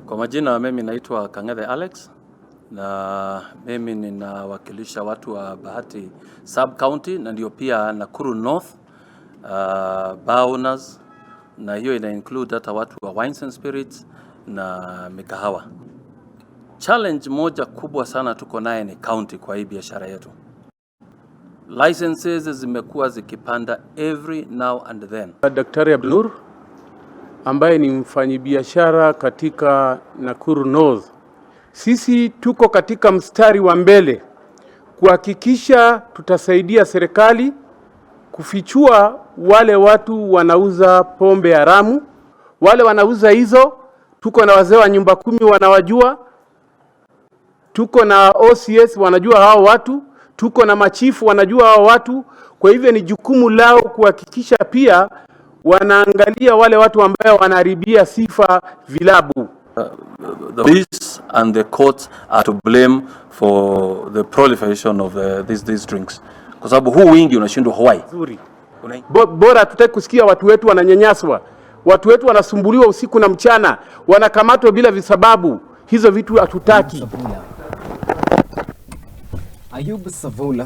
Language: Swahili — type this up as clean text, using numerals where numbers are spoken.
Kwa majina mimi naitwa KANGETHE Alex na mimi ninawakilisha watu wa Bahati Sub County na ndio pia Nakuru North bar owners, na hiyo ina include hata watu wa wines and spirits na mikahawa. Challenge moja kubwa sana tuko naye ni county kwa hii biashara yetu. Licenses zimekuwa zikipanda every now and then. Daktari Abdul ambaye ni mfanyibiashara katika Nakuru North. Sisi tuko katika mstari wa mbele kuhakikisha tutasaidia serikali kufichua wale watu wanauza pombe haramu. Wale wanauza hizo, tuko na wazee wa nyumba 10 wanawajua. Tuko na OCS wanajua hao watu, tuko na machifu wanajua hao watu. Kwa hivyo ni jukumu lao kuhakikisha pia wanaangalia wale watu ambao wanaharibia sifa vilabu. The police and the courts are to blame for the proliferation of these drinks. Kwa sababu huu wingi unashindwa Hawaii. Bora tutaki kusikia watu wetu wananyanyaswa. Watu wetu wanasumbuliwa usiku na mchana, wanakamatwa bila visababu. Hizo vitu hatutaki. Ayub Savula